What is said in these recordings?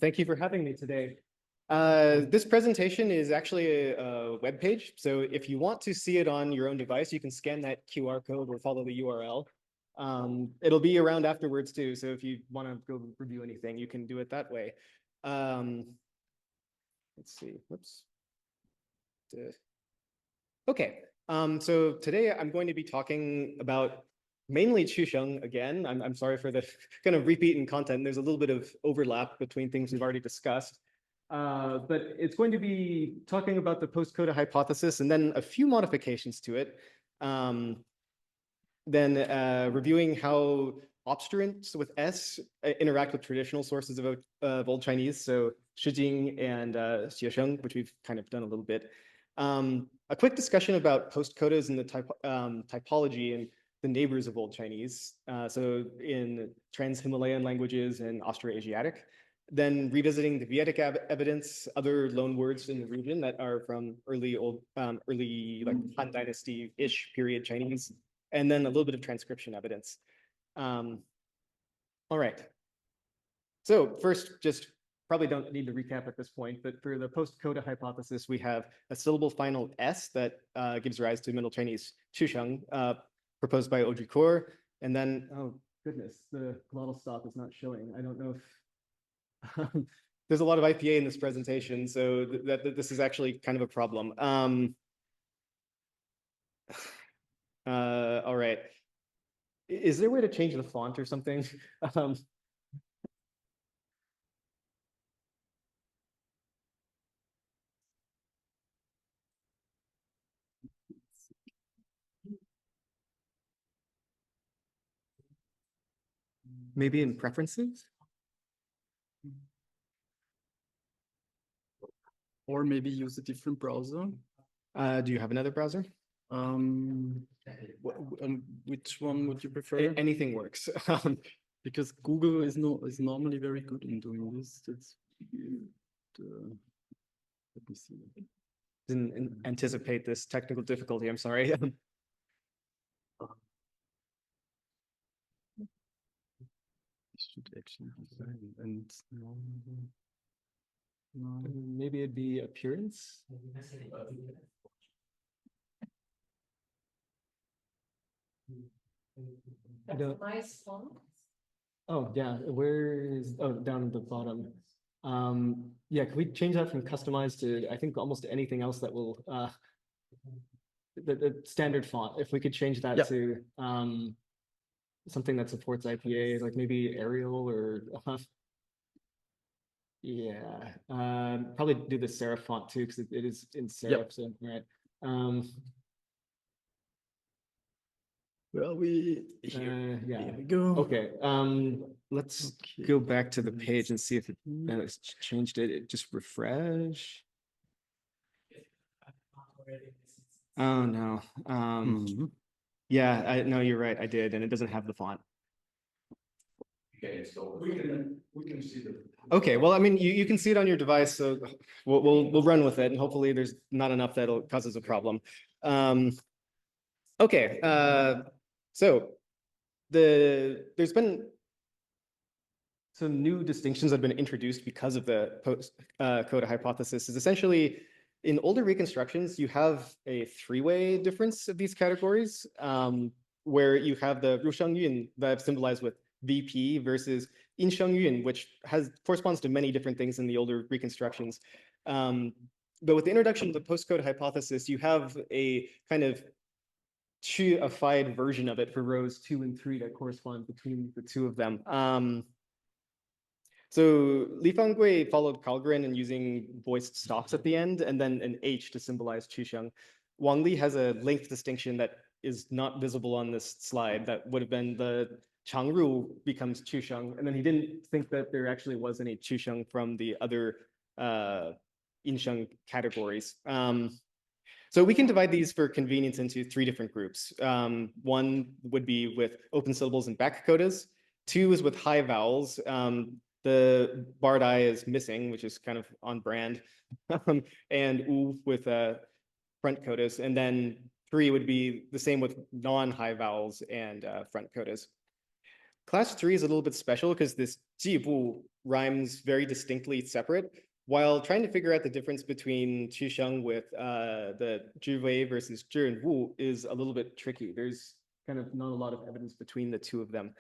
Thank you for having me today. This presentation is actually a web page. So if you want to see it on your own device, you can scan that QR code or follow the URL. It'll be around afterwards too. So if you want to go review anything, you can do it that way. Let's see. Whoops. Okay. So today I'm going to be talking about mainly Chusheng again. I'm sorry for the kind of repeat in content. There's a little bit of overlap between things we've already discussed. But it's going to be talking about the post-coda hypothesis and then a few modifications to it. Then reviewing how obstruents with S interact with traditional sources of Old Chinese, so Shijing and Xiesheng, which we've kind of done a little bit. A quick discussion about post-codas and the typology and the neighbors of Old Chinese, so in trans-Himalayan languages and Austroasiatic. Then revisiting the Vietic evidence, other loan words in the region that are from early like Han Dynasty-ish period Chinese, and then a little bit of transcription evidence. All right. So first, just probably don't need to recap at this point, but for the post-coda hypothesis, we have a syllable final S that gives rise to Middle Chinese Chusheng, proposed by Haudricourt. And then, oh goodness, the glottal stop is not showing. I don't know if there's a lot of IPA in this presentation, so this is actually kind of a problem. All right. Is there a way to change the font or something? Maybe in preferences? Or maybe use a different browser. Do you have another browser? Which one would you prefer? Anything works. Because Google is normally very good in doing this. Let me see. Didn't anticipate this technical difficulty. I'm sorry. Should actually be and maybe it'd be appearance. Oh yeah, where is down at the bottom? Yeah, can we change that from customized to I think almost anything else that will the standard font? If we could change that to something that supports IPA, like maybe Arial or yeah, probably do the serif font too because it is in serif. So right. Well, here we go. Okay. Let's go back to the page and see if it's changed it. Just refresh. Oh no. Yeah, no, you're right. I did, and it doesn't have the font. Okay, so we can see the. Okay, well, I mean, you can see it on your device, so we'll run with it, and hopefully there's not enough that'll cause us a problem. Okay, so there's been some new distinctions that have been introduced because of the post-coda hypothesis. Is essentially in older reconstructions, you have a three-way difference of these categories, where you have the Rusheng Yun that's symbolized with VP versus Insheng Yun, which corresponds to many different things in the older reconstructions. But with the introduction of the post-coda hypothesis, you have a kind of Chu-ified version of it for rows 2 and 3 that correspond between the two of them. So Li Fanggui followed Karlgren in using voiced stops at the end, and then an H to symbolize Chusheng. Wang Li has a length distinction that is not visible on this slide. That would have been the Changru becomes Chusheng, and then he didn't think that there actually was any Chusheng from the other Insheng categories. So we can divide these for convenience into 3 different groups. One would be with open syllables and back codas. 2 is with high vowels. The barred I is missing, which is kind of on brand, and U with front codas. And then 3 would be the same with non-high vowels and front codas. Class 3 is a little bit special because this ji bu rhymes very distinctly separate. While trying to figure out the difference between qisheng with the zhi wei versus zhi and wu is a little bit tricky. There's kind of not a lot of evidence between the two of them.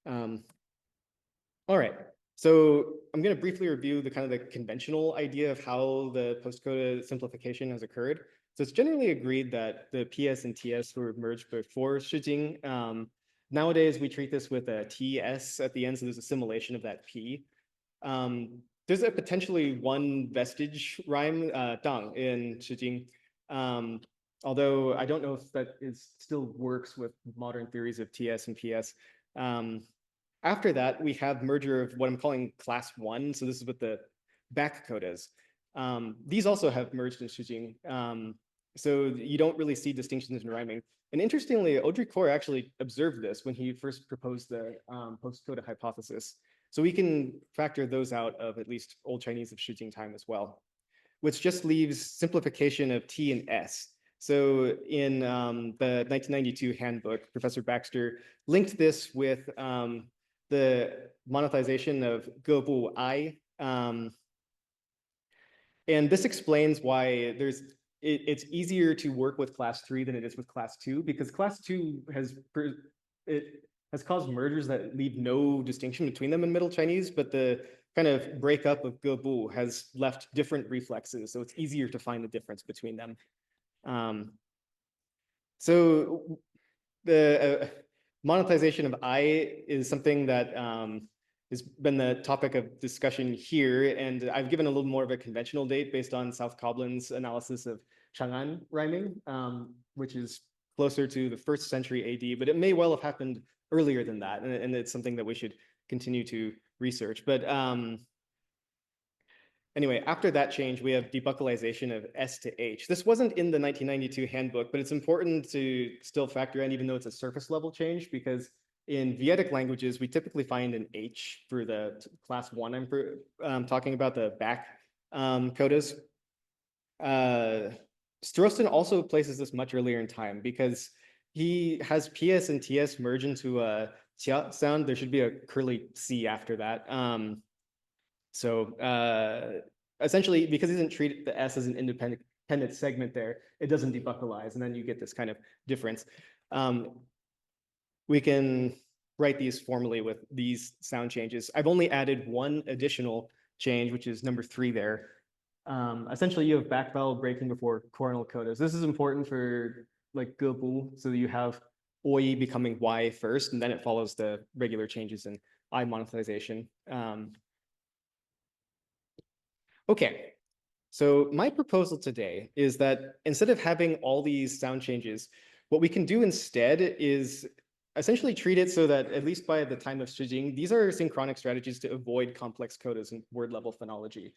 All right, so I'm going to briefly review the kind of the conventional idea of how the postcoda simplification has occurred. So it's generally agreed that the PS and TS were merged before Shijing. Nowadays, we treat this with a TS at the end, so there's assimilation of that P. There's a potentially one vestige rhyme, dang, in Shijing. Although I don't know if that still works with modern theories of TS and PS. After that, we have merger of what I'm calling class 1. So this is with the back codas. These also have merged in Shijing. So you don't really see distinctions in rhyming. And interestingly, Haudricourt actually observed this when he first proposed the post-coda hypothesis. So we can factor those out of at least Old Chinese of Shijing time as well, which just leaves simplification of T and S. So in the 1992 handbook, Professor Baxter linked this with the monetization of Gebu I. And this explains why it's easier to work with class 3 than it is with class 2, because class 2 has caused mergers that leave no distinction between them in Middle Chinese, but the kind of breakup of Gebu has left different reflexes, so it's easier to find the difference between them. So the monetization of I is something that has been the topic of discussion here, and I've given a little more of a conventional date based on South Coblen's analysis of Chang'an rhyming, which is closer to the 1st century AD, but it may well have happened earlier than that, and it's something that we should continue to research. But anyway, after that change, we have debuccalization of S to H. This wasn't in the 1992 handbook, but it's important to still factor in, even though it's a surface level change, because in Vietic languages, we typically find an H for the class 1 I'm talking about, the back codas. Strosten also places this much earlier in time because he has PS and TS merge into a tia sound. There should be a curly C after that. Essentially, because he doesn't treat the S as an independent segment there, it doesn't debuccalize, and then you get this kind of difference. We can write these formally with these sound changes. I've only added one additional change, which is number 3 there. Essentially, you have back vowel breaking before coronal codas. This is important for like gebu, so you have oi becoming y first, and then it follows the regular changes in I monetization. Okay, so my proposal today is that instead of having all these sound changes, what we can do instead is essentially treat it so that at least by the time of Shijing, these are synchronic strategies to avoid complex codas and word level phonology.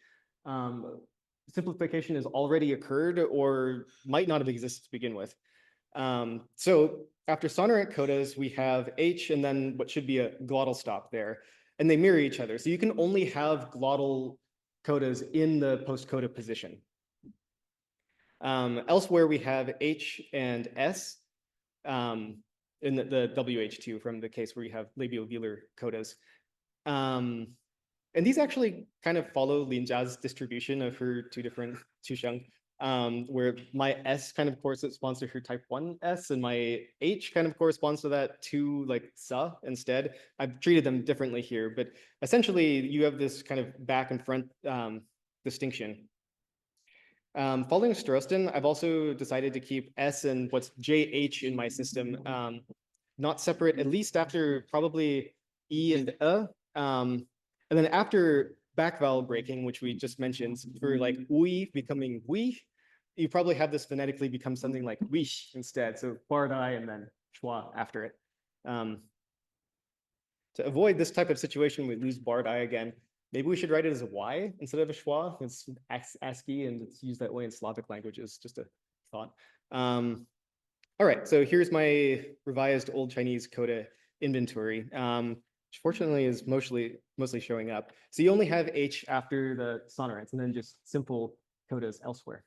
Simplification has already occurred or might not have existed to begin with. So after sonorant codas, we have H and then what should be a glottal stop there, and they mirror each other. So you can only have glottal codas in the post-coda position. Elsewhere, we have H and S in the WH2 from the case where you have labiovelar codas. And these actually kind of follow Linjia's distribution of her 2 different Tusheng, where my S kind of corresponds to her type 1 S, and my H kind of corresponds to that 2 like sa instead. I've treated them differently here, but essentially you have this kind of back and front distinction. Following Strosten, I've also decided to keep S and what's JH in my system not separate, at least after probably E and and then after back vowel breaking, which we just mentioned, for like ui becoming we, you probably have this phonetically become something like wish instead. So bardai and then schwa after it. To avoid this type of situation, we lose bardai again. Maybe we should write it as a Y instead of a schwa. It's ASCII and it's used that way in Slavic languages, just a thought. All right, so here's my revised Old Chinese coda inventory, which fortunately is mostly showing up. So you only have H after the sonorants and then just simple codas elsewhere.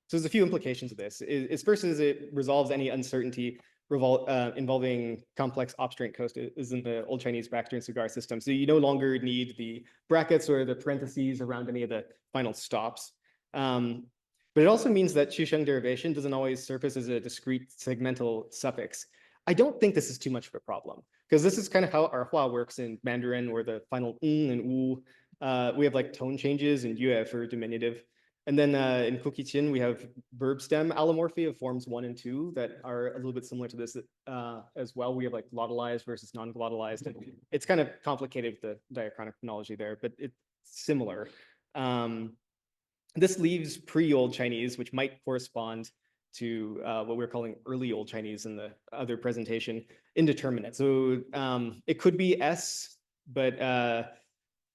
So there's a few implications of this. First is it resolves any uncertainty involving complex obstruent codas in the Old Chinese Baxter and cigar system. So you no longer need the brackets or the parentheses around any of the final stops. But it also means that Chusheng derivation doesn't always surface as a discrete segmental suffix. I don't think this is too much of a problem, because this is kind of how our Hua works in Mandarin, where the final and wu, we have like tone changes in yue for diminutive. And then in Kuki-Chin, we have verb stem allomorphy of forms 1 and 2 that are a little bit similar to this as well. We have like glottalized versus non-glottalized. And it's kind of complicated with the diachronic phonology there, but it's similar. This leaves pre-Old Chinese, which might correspond to what we're calling early Old Chinese in the other presentation, indeterminate. So it could be S, but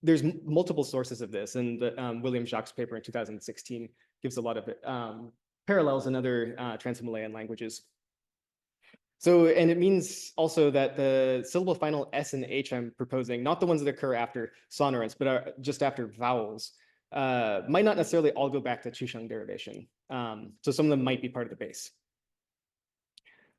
there's multiple sources of this, and William Jacques' paper in 2016 gives a lot of parallels in other Trans-Himalayan languages. So, and it means also that the syllable final S and H I'm proposing, not the ones that occur after sonorants, but are just after vowels, might not necessarily all go back to Chusheng derivation. So some of them might be part of the base.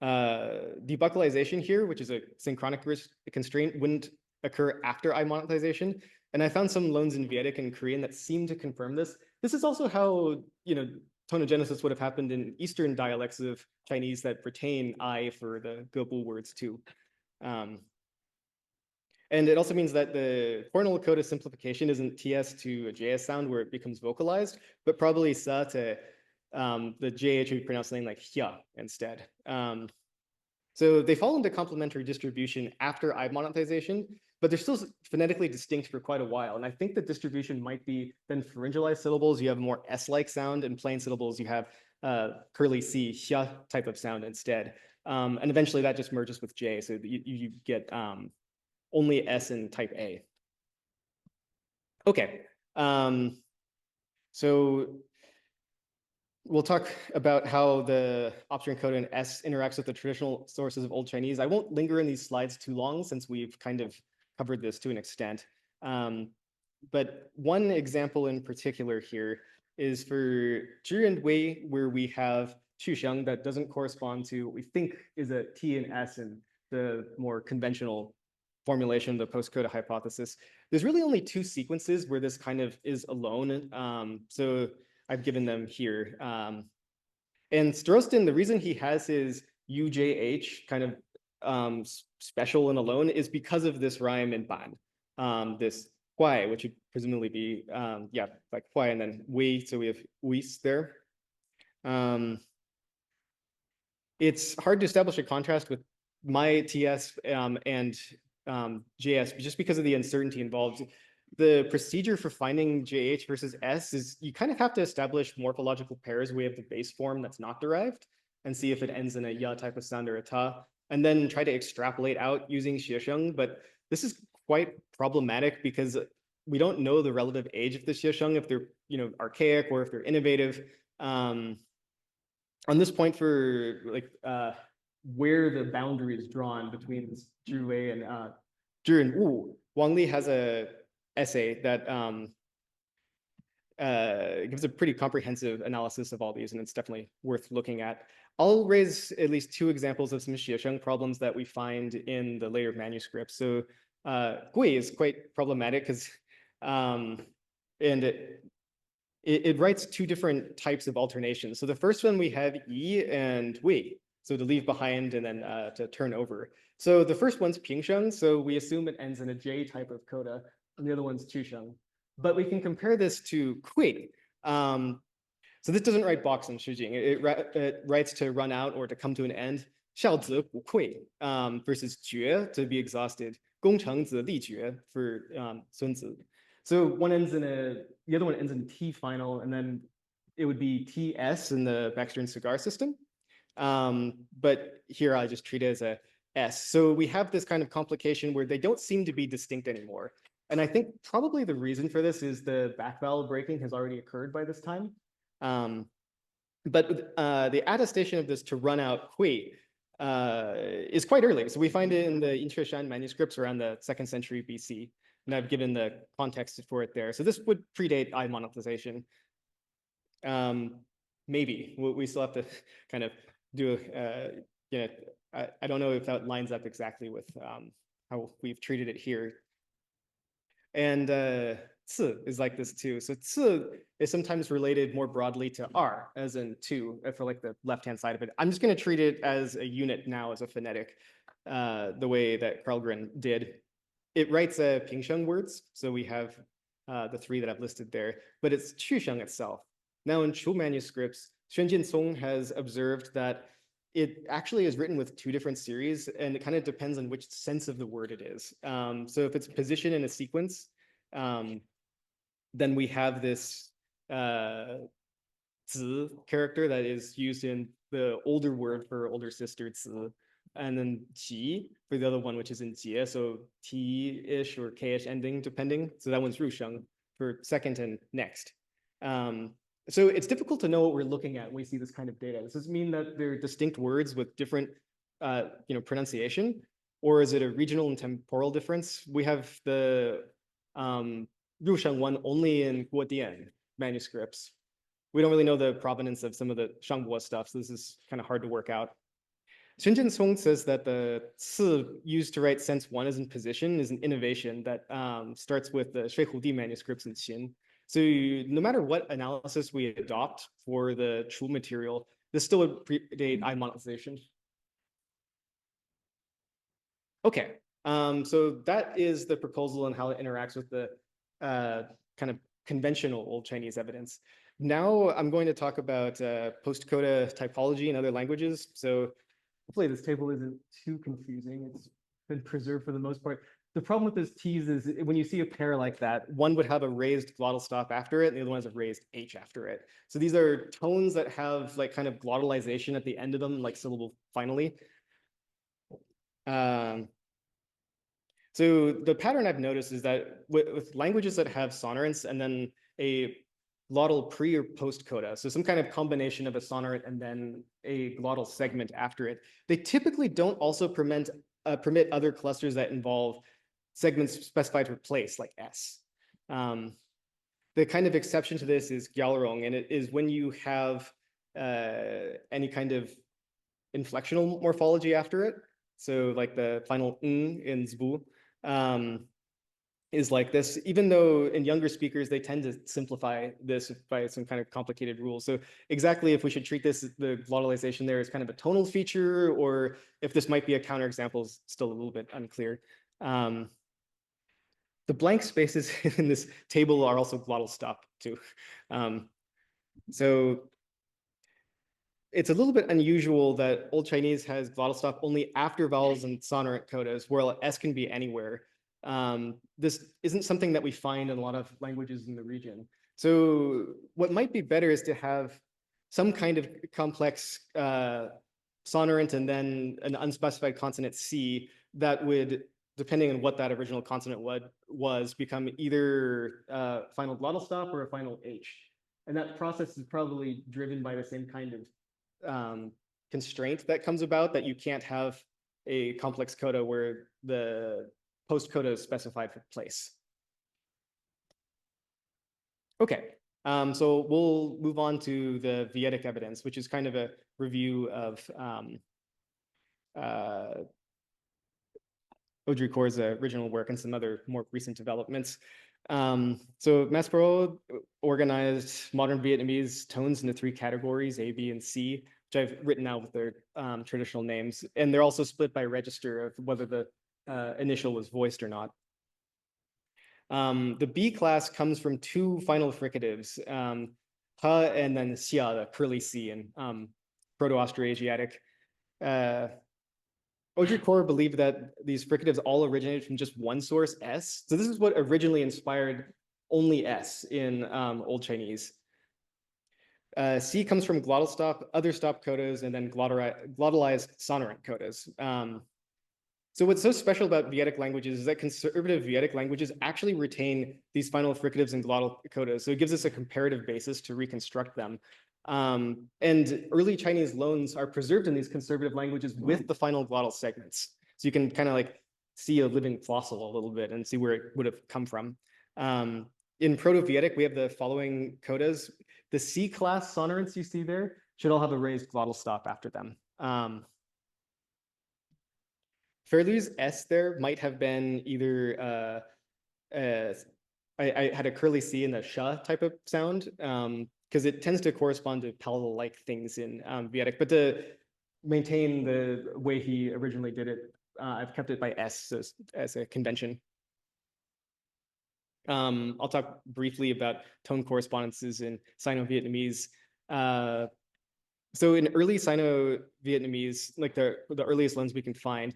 Debuccalization here, which is a synchronic constraint, wouldn't occur after I monetization. And I found some loans in Vietic and Korean that seem to confirm this. This is also how, tonogenesis would have happened in Eastern dialects of Chinese that retain I for the Gobu words too. And it also means that the cornal coda simplification isn't TS to a JS sound where it becomes vocalized, but probably sa to the JH would be pronounced something like hya instead. So they fall into complementary distribution after I monetization, but they're still phonetically distinct for quite a while. And I think the distribution might be then pharyngalized syllables, you have a more S-like sound, and plain syllables, you have curly C, hya type of sound instead. And eventually that just merges with J, so you get only S in type A. Okay, so we'll talk about how the obstruent coda in S interacts with the traditional sources of Old Chinese. I won't linger in these slides too long since we've kind of covered this to an extent. But one example in particular here is for Zhi and Wei, where we have Chusheng that doesn't correspond to what we think is a T and S in the more conventional formulation of the PostCod Hypothesis. There's really only two sequences where this kind of is alone. So I've given them here. And Starostin, the reason he has his UJH kind of special and alone is because of this rhyme in Ban, this Huai, which would presumably be, like Huai and then Wei, so we have Uis there. It's hard to establish a contrast with my TS and JS just because of the uncertainty involved. The procedure for finding JH versus S is you kind of have to establish morphological pairs where we have the base form that's not derived and see if it ends in a ya type of sound or a ta, and then try to extrapolate out using Xiesheng. But this is quite problematic because we don't know the relative age of the Xiesheng, if they're archaic or if they're innovative. On this point for like where the boundary is drawn between Zhi Wei and Zhi and Wu, Wang Li has a essay that gives a pretty comprehensive analysis of all these, and it's definitely worth looking at. I'll raise at least two examples of some Xiesheng problems that we find in the later manuscripts. So Gui is quite problematic because it writes two different types of alternations. So the first one we have yi and wei, so to leave behind and then to turn over. So the first one's pingsheng, so we assume it ends in a J type of coda, and the other one's chusheng. But we can compare this to kui. So this doesn't write box and shujing. It writes to run out or to come to an end. 孝子不愧 versus 绝 to be exhausted. 功成子力绝 for 孙子. So one ends in the other one ends in T final, and then it would be TS in the Baxter and cigar system. But here I just treat it as a S. So we have this kind of complication where they don't seem to be distinct anymore. And I think probably the reason for this is the back vowel breaking has already occurred by this time. But the attestation of this to run out hui is quite early. So we find it in the Intreshan manuscripts around the 2nd century BC. And I've given the context for it there. So this would predate I monetization. Maybe we still have to kind of do I don't know if that lines up exactly with how we've treated it here. And ci is like this too. So ci is sometimes related more broadly to r, as in two, for like the left-hand side of it. I'm just going to treat it as a unit now, as a phonetic, the way that Carlyle did. It writes Pingsheng words, so we have the three that I've listed there, but it's Chusheng itself. Now in Chu manuscripts, Xuan Jinsong has observed that it actually is written with two different series, and it kind of depends on which sense of the word it is. So if it's positioned in a sequence, then we have this zi character that is used in the older word for older sister, zi, and then ji for the other one, which is in jie, so t-ish or k-ish ending, depending. So that one's rusheng for second and next. So it's difficult to know what we're looking at when we see this kind of data. Does this mean that they're distinct words with different pronunciation? Or is it a regional and temporal difference? We have the Rusheng one only in Guodian manuscripts. We don't really know the provenance of some of the Shangbo stuff, so this is kind of hard to work out. Xuan Jinsong says that the ci used to write sense one as in position is an innovation that starts with the Shui Hudi manuscripts in Qin. So no matter what analysis we adopt for the Chu material, this still would predate I monetization. Okay, so that is the proposal and how it interacts with the kind of conventional Old Chinese evidence. Now I'm going to talk about post-coda typology in other languages. So hopefully this table isn't too confusing. It's been preserved for the most part. The problem with this T's is when you see a pair like that, one would have a raised glottal stop after it, and the other one has a raised H after it. So these are tones that have like kind of glottalization at the end of them, like syllable finally. So the pattern I've noticed is that with languages that have sonorants and then a glottal pre or post coda, so some kind of combination of a sonorant and then a glottal segment after it, they typically don't also permit other clusters that involve segments specified for place, like S. The kind of exception to this is gyalrong, and it is when you have any kind of inflectional morphology after it. So like the final n in zbu is like this, even though in younger speakers, they tend to simplify this by some kind of complicated rules. So exactly if we should treat this, the glottalization there as kind of a tonal feature, or if this might be a counterexample is still a little bit unclear. The blank spaces in this table are also glottal stop too. So it's a little bit unusual that Old Chinese has glottal stop only after vowels and sonorant codas, where S can be anywhere. This isn't something that we find in a lot of languages in the region. So what might be better is to have some kind of complex sonorant and then an unspecified consonant C that would, depending on what that original consonant was, become either final glottal stop or a final H. And that process is probably driven by the same kind of constraint that comes about, that you can't have a complex coda where the post coda is specified for place. Okay, so we'll move on to the Vietic Evidence, which is kind of a review of Haudricourt's original work and some other more recent developments. So Maspero organized modern Vietnamese tones into three categories, A, B, and C, which I've written out with their traditional names. And they're also split by register of whether the initial was voiced or not. The B class comes from two final fricatives, ha and then xia, the curly C in Proto-Austroasiatic. Haudricourt believed that these fricatives all originated from just one source, S. So this is what originally inspired only S in Old Chinese. C comes from glottal stop, other stop codas, and then glottalized sonorant codas. So what's so special about Vietic languages is that conservative Vietic languages actually retain these final fricatives and glottal codas. So it gives us a comparative basis to reconstruct them. And early Chinese loans are preserved in these conservative languages with the final glottal segments. So you can kind of like see a living fossil a little bit and see where it would have come from. In Proto-Vietic, we have the following codas. The C-class sonorants you see there should all have a raised glottal stop after them. Fairlieu's S there might have been either I had a curly C in the sh type of sound because it tends to correspond to palatal-like things in Vietic. But to maintain the way he originally did it, I've kept it by S as a convention. I'll talk briefly about tone correspondences in Sino-Vietnamese. So in early Sino-Vietnamese, like the earliest loans we can find,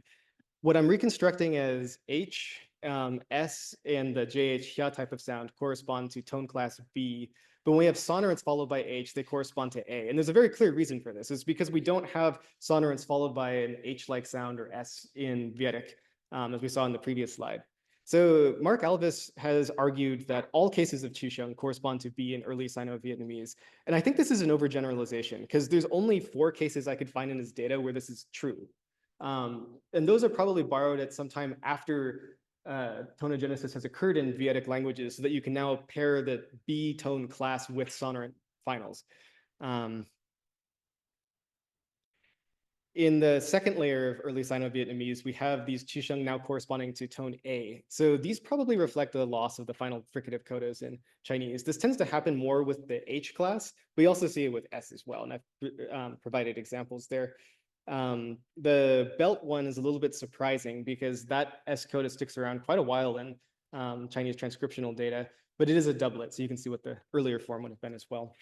what I'm reconstructing as H, S, and the JH Hia type of sound correspond to tone class B. But when we have sonorants followed by H, they correspond to A. And there's a very clear reason for this. It's because we don't have sonorants followed by an H-like sound or S in Vietic, as we saw in the previous slide. So Mark Alvis has argued that all cases of Chusheng correspond to B in early Sino-Vietnamese. And I think this is an overgeneralization because there's only 4 cases I could find in his data where this is true. And those are probably borrowed at some time after tonogenesis has occurred in Vietic languages so that you can now pair the B tone class with sonorant finals. In the second layer of early Sino-Vietnamese, we have these Chusheng now corresponding to tone A. So these probably reflect the loss of the final fricative codas in Chinese. This tends to happen more with the H class. We also see it with S as well, and I've provided examples there. The belt one is a little bit surprising because that S coda sticks around quite a while in Chinese transcriptional data, but it is a doublet, so you can see what the earlier form would have been as well.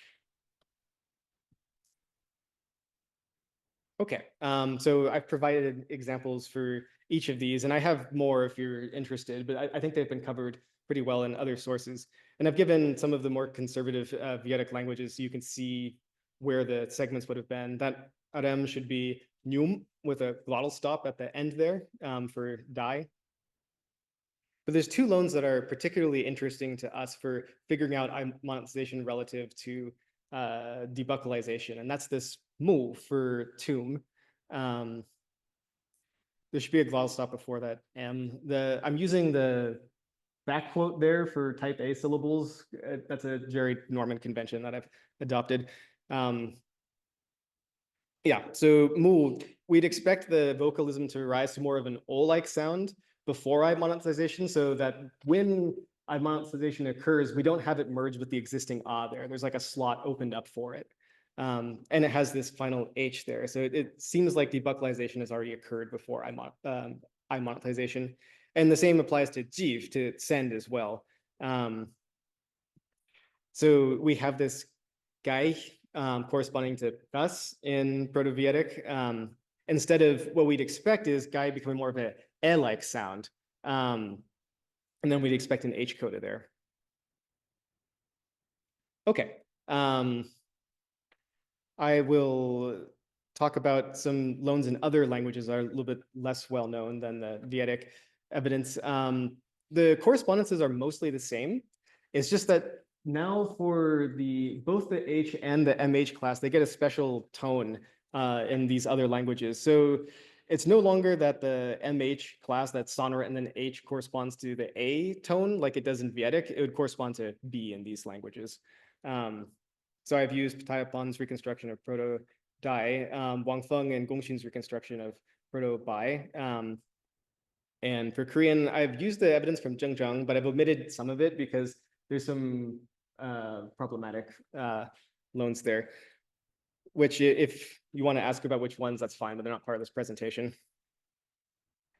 Okay, so I've provided examples for each of these, and I have more if you're interested, but I think they've been covered pretty well in other sources. And I've given some of the more conservative Vietic languages so you can see where the segments would have been. That RM should be Nyum with a glottal stop at the end there for die. But there's 2 loans that are particularly interesting to us for figuring out monetization relative to debuccalization, and that's this mu for tomb. There should be a glottal stop before that M. I'm using the back quote there for type A syllables. That's a Jerry Norman convention that I've adopted. Yeah, so mu, we'd expect the vocalism to rise to more of an O-like sound before I monetization, so that when I monetization occurs, we don't have it merged with the existing ah there. There's like a slot opened up for it. And it has this final H there. So it seems like debuccalization has already occurred before I monetization. And the same applies to jiv, to send as well. So we have this gai corresponding to us in Proto-Vietic. Instead of what we'd expect is gai becoming more of a e-like sound. And then we'd expect an H coda there. Okay. I will talk about some loans in other languages that are a little bit less well known than the Vietic evidence. The correspondences are mostly the same. It's just that now for both the H and the MH class, they get a special tone in these other languages. So it's no longer that the MH class, that sonorant and then H corresponds to the A tone like it does in Vietic. It would correspond to B in these languages. So I've used Taipan's reconstruction of Proto-Dai, Wang Feng and Gongxun's reconstruction of Proto-Bai. And for Korean, I've used the evidence from Zhengzheng, but I've omitted some of it because there's some problematic loans there, which if you want to ask about which ones, that's fine, but they're not part of this presentation.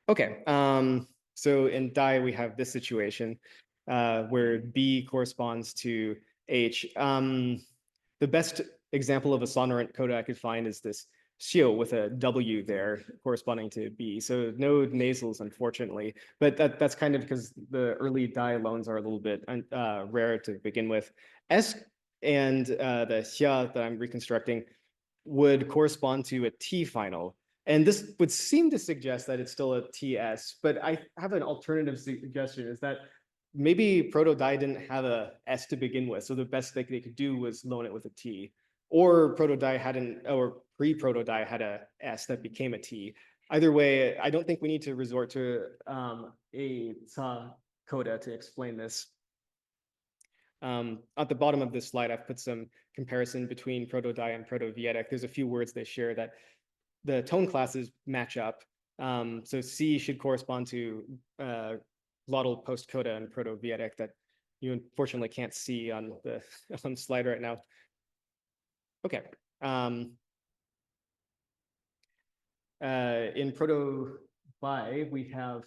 Okay, so in Dai, we have this situation where B corresponds to H. The best example of a sonorant coda I could find is this xiu with a W there corresponding to B. So no nasals, unfortunately, but that's kind of because the early Dai loans are a little bit rare to begin with. S and the xia that I'm reconstructing would correspond to a T final. And this would seem to suggest that it's still a TS, but I have an alternative suggestion is that maybe Proto-Dai didn't have a S to begin with, so the best they could do was loan it with a T. Or Proto-Dai hadn't, or pre-Proto-Dai had a S that became a T. Either way, I don't think we need to resort to a Sa coda to explain this. At the bottom of this slide, I've put some comparison between Proto-Dai and Proto-Vietic. There's a few words they share that the tone classes match up. So C should correspond to glottal post-coda and proto-Vietic that you unfortunately can't see on the on the slide right now. Okay. In Proto-Bi, we have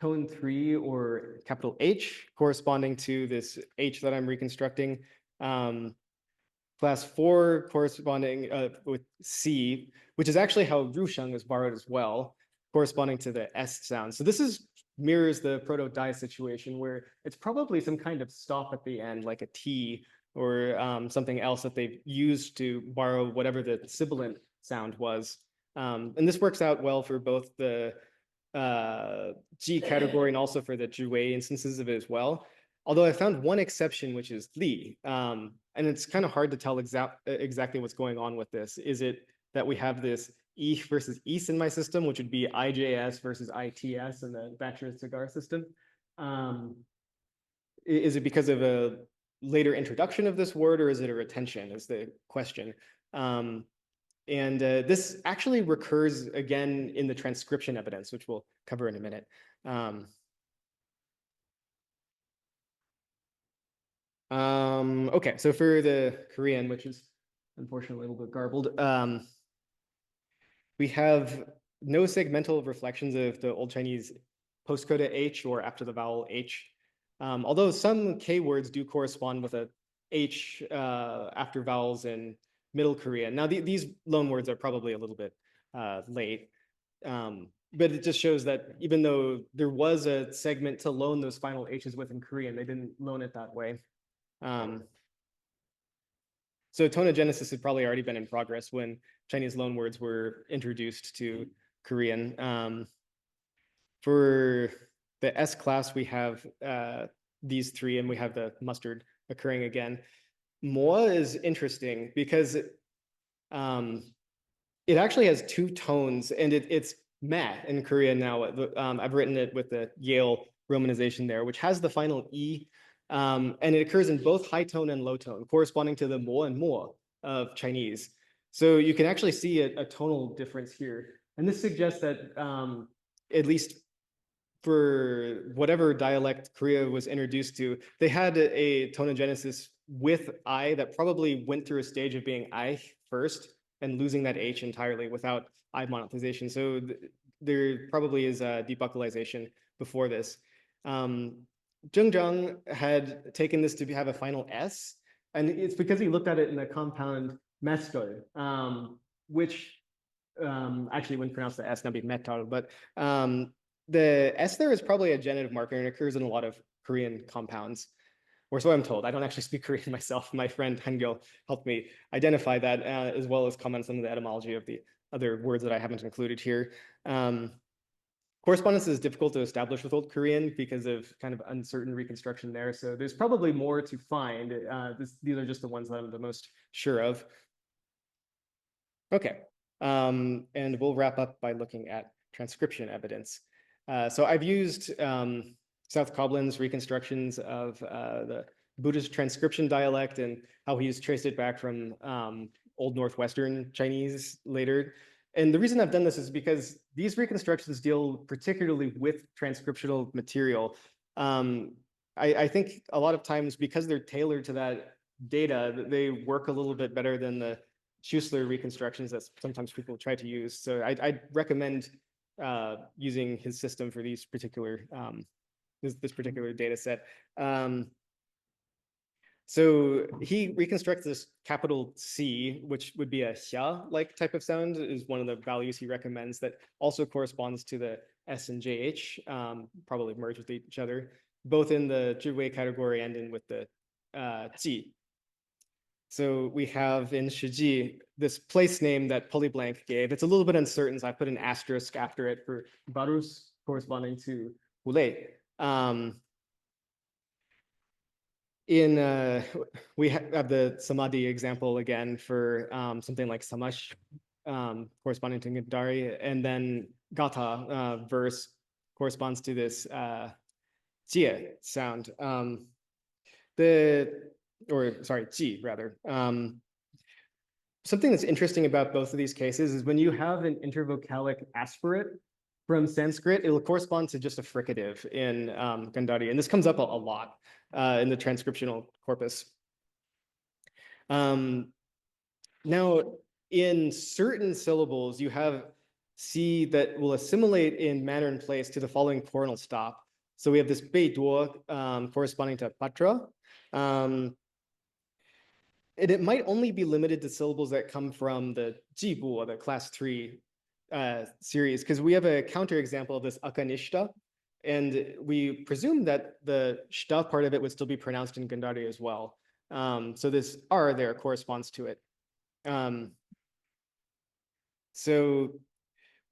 tone 3 or capital H corresponding to this H that I'm reconstructing. Class 4 corresponding with C, which is actually how Rusheng is borrowed as well, corresponding to the S sound. So this mirrors the proto-Di situation where it's probably some kind of stop at the end, like a T or something else that they've used to borrow whatever the sibilant sound was. And this works out well for both the G category and also for the Zhiwei instances of it as well. Although I found one exception, which is Li. And it's kind of hard to tell exactly what's going on with this. Is it that we have this E versus East in my system, which would be IJS versus ITS in the Bachelor cigar system? Is it because of a later introduction of this word, or is it a retention, is the question. And this actually recurs again in the transcription evidence, which we'll cover in a minute. Okay, so for the Korean, which is unfortunately a little bit garbled, we have no segmental reflections of the Old Chinese post-coda H or after the vowel H. Although some K words do correspond with a H after vowels in Middle Korean. Now, these loan words are probably a little bit late, but it just shows that even though there was a segment to loan those final H's with in Korean, they didn't loan it that way. So tonogenesis had probably already been in progress when Chinese loan words were introduced to Korean. For the S class, we have these three, and we have the mustard occurring again. Mo is interesting because it actually has two tones, and it's ma in Korean now. I've written it with the Yale romanization there, which has the final E, and it occurs in both high tone and low tone, corresponding to the mo and mo of Chinese. So you can actually see a tonal difference here. And this suggests that at least for whatever dialect Korea was introduced to, they had a tonogenesis with I that probably went through a stage of being I first and losing that H entirely without I monetization. So there probably is a debuccalization before this. Zheng had taken this to have a final S, and it's because he looked at it in the compound mestoy, which actually wouldn't pronounce the S, that'd be metal, but the S there is probably a genitive marker and occurs in a lot of Korean compounds, or so I'm told. I don't actually speak Korean myself. My friend Hangyo helped me identify that, as well as comment on some of the etymology of the other words that I haven't included here. Correspondence is difficult to establish with Old Korean because of kind of uncertain reconstruction there. So there's probably more to find. These are just the ones that I'm the most sure of. Okay, and we'll wrap up by looking at transcription evidence. So I've used South Coblin's reconstructions of the Buddhist transcription dialect and how he's traced it back from Old Northwestern Chinese later. And the reason I've done this is because these reconstructions deal particularly with transcriptional material. I think a lot of times because they're tailored to that data, they work a little bit better than the Schussler reconstructions that sometimes people try to use. So I'd recommend using his system for these particular this particular data set. So he reconstructs this capital C, which would be a xia-like type of sound, is one of the values he recommends that also corresponds to the S and JH, probably merge with each other, both in the Zhiwei category and in with the Ji. So we have in Shiji this place name that Polyblank gave. It's a little bit uncertain, so I put an asterisk after it for Barus, corresponding to Hule. We have the Samadhi example again for something like Samash, corresponding to Gandhari, and then Gata verse corresponds to this Jia sound. Ji rather. Something that's interesting about both of these cases is when you have an intervocalic aspirate, from Sanskrit, it will correspond to just a fricative in Gandhari. And this comes up a lot in the transcriptional corpus. Now, in certain syllables, you have C that will assimilate in manner and place to the following coronal stop. So we have this bei duo corresponding to patra. And it might only be limited to syllables that come from the jibu, or the class 3 series, because we have a counterexample of this akanishta, and we presume that the shta part of it would still be pronounced in Gandhari as well. So this R there corresponds to it. So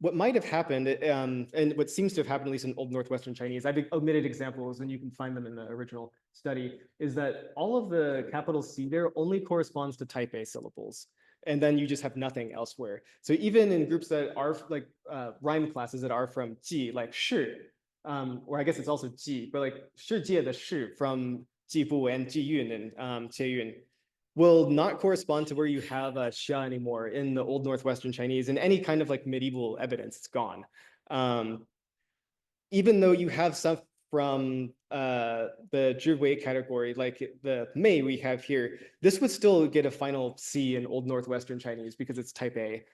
what might have happened, and what seems to have happened, at least in Old Northwestern Chinese, I've omitted examples and you can find them in the original study, is that all of the capital C there only corresponds to type A syllables. And then you just have nothing elsewhere. So even in groups that are like rhyme classes that are from ji, like shi, or I guess it's also ji, but like shi jie the shi from ji bu and ji yun and jie yun will not correspond to where you have a sha anymore in the Old Northwestern Chinese. In any kind of like medieval evidence, it's gone. Even though you have some from the Zhiwei category, like the Mei we have here, this would still get a final C in Old Northwestern Chinese because it's type A.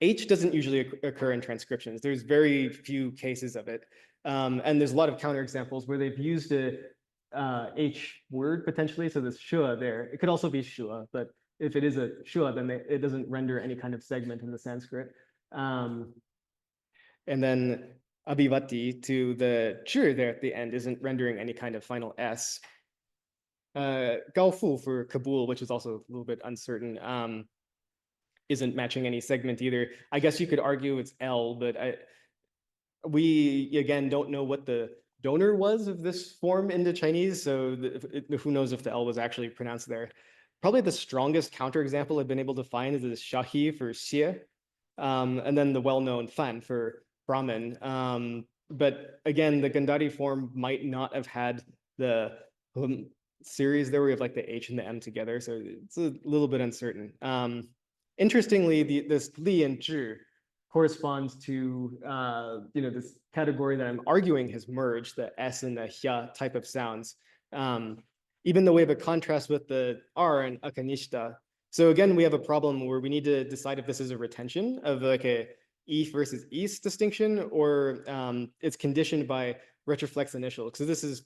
H doesn't usually occur in transcriptions. There's very few cases of it. And there's a lot of counterexamples where they've used a H word potentially. So this shua there, it could also be shua, but if it is a shua, then it doesn't render any kind of segment in the Sanskrit. And then abhivati to the zhi there at the end isn't rendering any kind of final S. Gaofu for Kabul, which is also a little bit uncertain, isn't matching any segment either. I guess you could argue it's L, but we again don't know what the donor was of this form into Chinese, so who knows if the L was actually pronounced there. Probably the strongest counterexample I've been able to find is this shahi for xie, and then the well-known fan for Brahmin. But again, the Gandhari form might not have had the series there where we have like the H and the M together, so it's a little bit uncertain. Interestingly, this li and zhi corresponds to this category that I'm arguing has merged, the S and the hya type of sounds, even though we have a contrast with the R and akanishta. So again, we have a problem where we need to decide if this is a retention of like a E versus East distinction, or it's conditioned by retroflex initial. So this is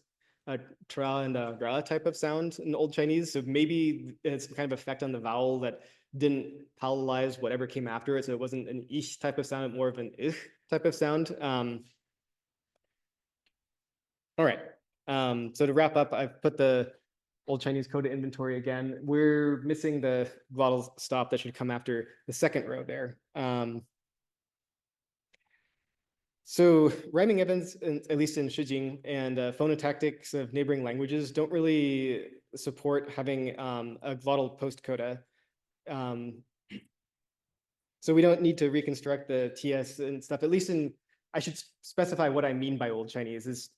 a tra and a gra type of sound in Old Chinese. So maybe it's kind of effect on the vowel that didn't parallelize whatever came after it. So it wasn't an ish type of sound, more of an ich type of sound. All right. So to wrap up, I've put the Old Chinese coda inventory again. We're missing the glottal stop that should come after the second row there. So rhyming evidence, at least in Shijing, and phonotactics of neighboring languages don't really support having a glottal post-coda. So we don't need to reconstruct the TS and stuff, at least I should specify what I mean by Old Chinese is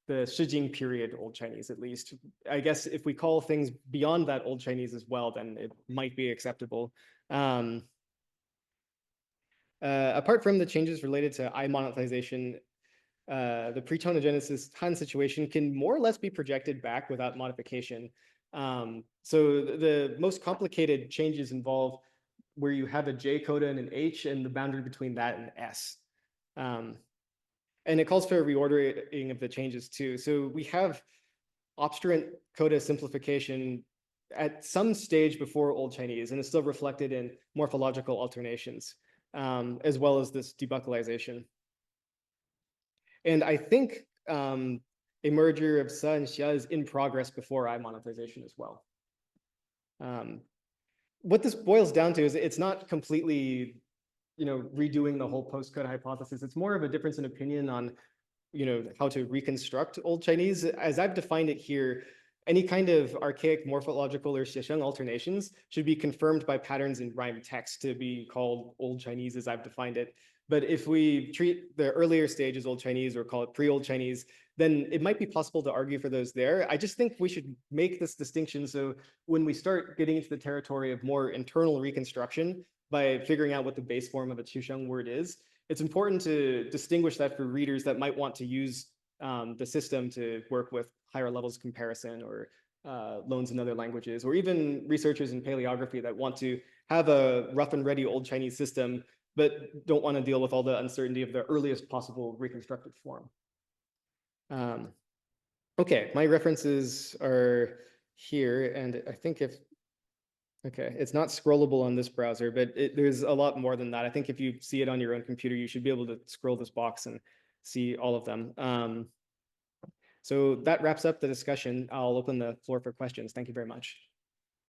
the Shijing period Old Chinese, at least. I guess if we call things beyond that Old Chinese as well, then it might be acceptable. Apart from the changes related to I monetization, the pre-tonogenesis Han situation can more or less be projected back without modification. So the most complicated changes involve where you have a J coda and an H and the boundary between that and S. And it calls for a reordering of the changes too. So we have obstruent coda simplification at some stage before Old Chinese, and it's still reflected in morphological alternations, as well as this debuccalization. And I think a merger of sa and xia is in progress before I monetization as well. What this boils down to is it's not completely, redoing the whole PostCod hypothesis. It's more of a difference in opinion on, how to reconstruct Old Chinese. As I've defined it here, any kind of archaic morphological or xiesheng alternations should be confirmed by patterns in rhyme text to be called Old Chinese as I've defined it. But if we treat the earlier stages Old Chinese or call it pre-Old Chinese, then it might be possible to argue for those there. I just think we should make this distinction so when we start getting into the territory of more internal reconstruction, by figuring out what the base form of a Qiusheng word is. It's important to distinguish that for readers that might want to use the system to work with higher levels of comparison or loans in other languages, or even researchers in paleography that want to have a rough and ready Old Chinese system, but don't want to deal with all the uncertainty of the earliest possible reconstructed form. Okay, my references are here, and I think okay, it's not scrollable on this browser, but there's a lot more than that. I think if you see it on your own computer, you should be able to scroll this box and see all of them. So that wraps up the discussion. I'll open the floor for questions. Thank you very much.